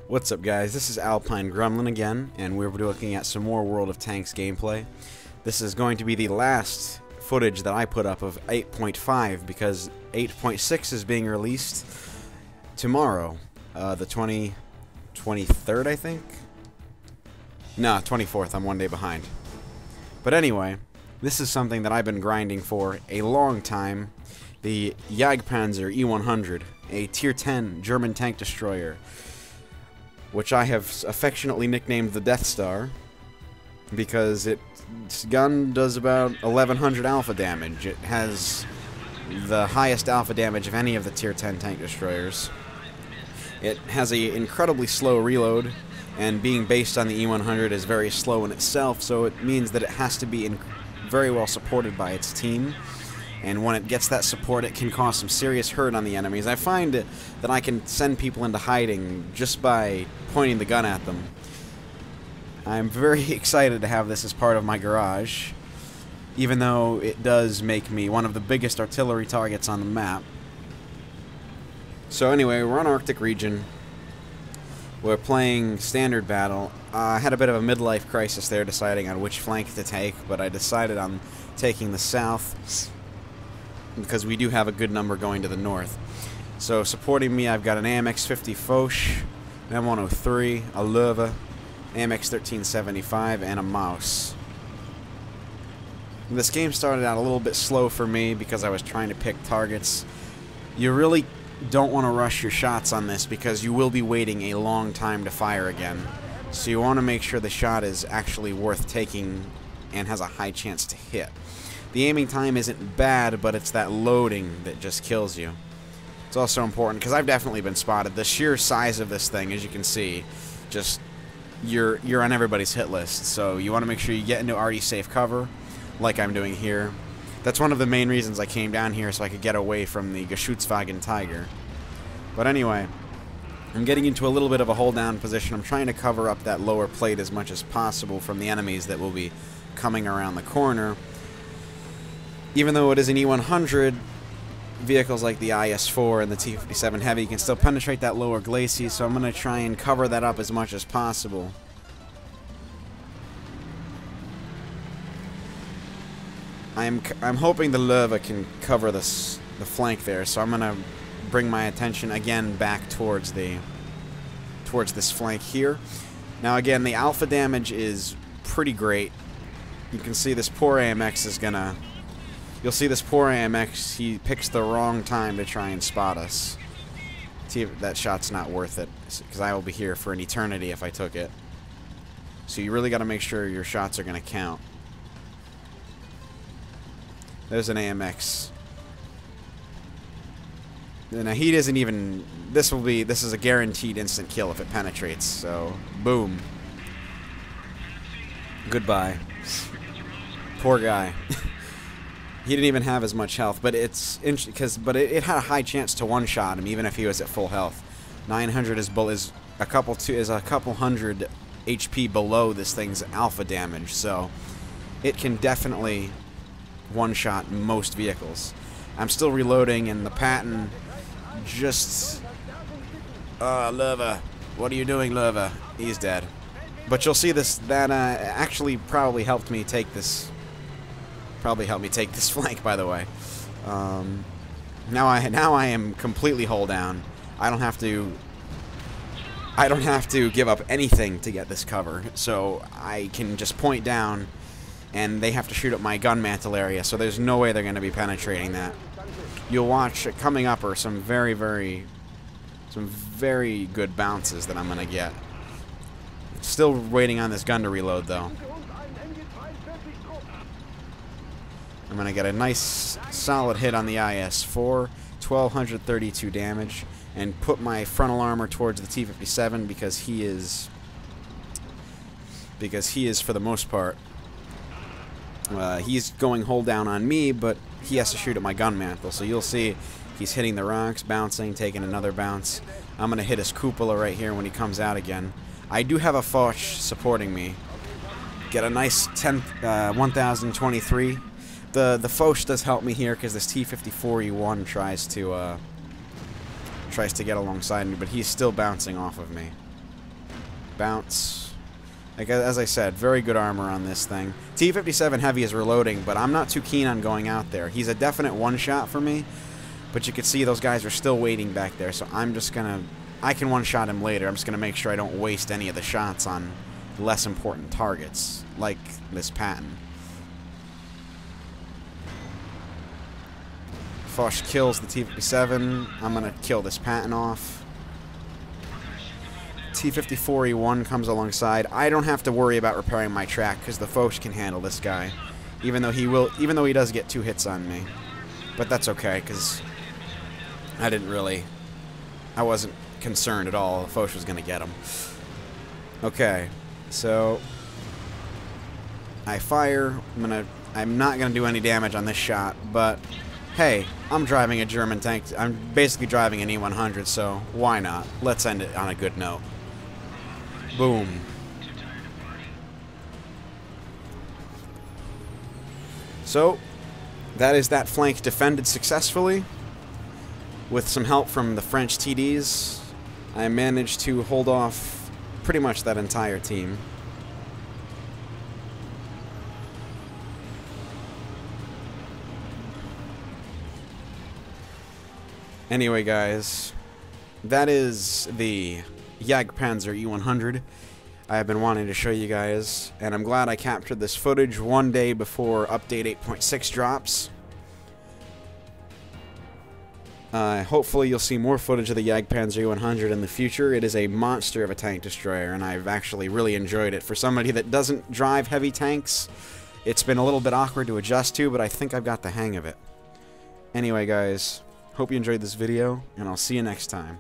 What's up, guys? This is Alpine Gremlin again, and we're looking at some more World of Tanks gameplay. This is going to be the last footage that I put up of 8.5 because 8.6 is being released tomorrow, the 23rd, I think? No, 24th. I'm one day behind. But anyway, this is something that I've been grinding for a long time. The JagdPanzer E-100, a Tier 10 German tank destroyer, which I have affectionately nicknamed the Deathstar, because its gun does about 1100 alpha damage. It has the highest alpha damage of any of the Tier 10 tank destroyers. It has an incredibly slow reload, and being based on the E-100 is very slow in itself, so it means that it has to be very well supported by its team. And when it gets that support, it can cause some serious hurt on the enemies. I find that I can send people into hiding just by pointing the gun at them. I'm very excited to have this as part of my garage, even though it does make me one of the biggest artillery targets on the map. So anyway, we're on Arctic region. We're playing standard battle. I had a bit of a midlife crisis there, deciding on which flank to take, but I decided on taking the south, because we do have a good number going to the north. So supporting me, I've got an AMX50 Foch, an M103, a Löwe, AMX1375, and a mouse. This game started out a little bit slow for me because I was trying to pick targets. You really don't want to rush your shots on this because you will be waiting a long time to fire again. So you want to make sure the shot is actually worth taking and has a high chance to hit. The aiming time isn't bad, but it's that loading that just kills you. It's also important because I've definitely been spotted. The sheer size of this thing, as you can see, just you're on everybody's hit list. So you want to make sure you get into already safe cover, like I'm doing here. That's one of the main reasons I came down here, so I could get away from the Geschützwagen Tiger. But anyway, I'm getting into a little bit of a hold down position. I'm trying to cover up that lower plate as much as possible from the enemies that will be coming around the corner. Even though it is an E-100, vehicles like the IS-4 and the T-57 Heavy can still penetrate that lower glacis, so I'm going to try and cover that up as much as possible. I'm hoping the Löwe can cover the flank there, so I'm going to bring my attention again back towards this flank here. Now again, the alpha damage is pretty great. You can see this poor AMX is going to... You'll see this poor AMX, he picks the wrong time to try and spot us. See, that shot's not worth it, because I will be here for an eternity if I took it. So you really got to make sure your shots are going to count. There's an AMX. Now he doesn't even... This is a guaranteed instant kill if it penetrates, so boom. Goodbye. Poor guy. He didn't even have as much health, but it had a high chance to one-shot him, even if he was at full health. 900 is a couple hundred HP below this thing's alpha damage, so it can definitely one-shot most vehicles. I'm still reloading, and the Patton just... Löwe. What are you doing, Löwe? He's dead. But you'll see this, that actually probably helped me take this... flank, by the way. Now I am completely hull down. I don't have to give up anything to get this cover, so I can just point down, and they have to shoot at my gun mantle area, so there's no way they're going to be penetrating that. You'll watch coming up are some very good bounces that I'm going to get. Still waiting on this gun to reload, though. I'm going to get a nice solid hit on the IS-4, 1232 damage, and put my frontal armor towards the T-57 because he is for the most part, he's going hold down on me, but he has to shoot at my gun mantle. So you'll see he's hitting the rocks, bouncing, taking another bounce. I'm going to hit his cupola right here when he comes out again. I do have a Foch supporting me. Get a nice 1023. The Foch does help me here because this T-54 E-1 tries to get alongside me, but he's still bouncing off of me. Bounce. Like, as I said, very good armor on this thing. T-57 Heavy is reloading, but I'm not too keen on going out there. He's a definite one-shot for me, but you can see those guys are still waiting back there, so I'm just gonna... I can one-shot him later. I'm just gonna make sure I don't waste any of the shots on less important targets, like this Patton. Foch kills the T-57. I'm gonna kill this Patton off. T-54 E-1 comes alongside. I don't have to worry about repairing my track because the Foch can handle this guy, even though he does get 2 hits on me. But that's okay because I wasn't concerned at all. The Foch was gonna get him. Okay, so I fire. I'm not gonna do any damage on this shot, but hey, I'm driving a German tank. I'm basically driving an E-100, so why not? Let's end it on a good note. Boom. So, that is that flank defended successfully. With some help from the French TDs, I managed to hold off pretty much that entire team. Anyway, guys, that is the JagdPanzer E-100 I have been wanting to show you guys, and I'm glad I captured this footage one day before update 8.6 drops. Hopefully you'll see more footage of the JagdPanzer E-100 in the future. It is a monster of a tank destroyer, and I've actually really enjoyed it. For somebody that doesn't drive heavy tanks, it's been a little bit awkward to adjust to, but I think I've got the hang of it. Anyway, guys, hope you enjoyed this video, and I'll see you next time.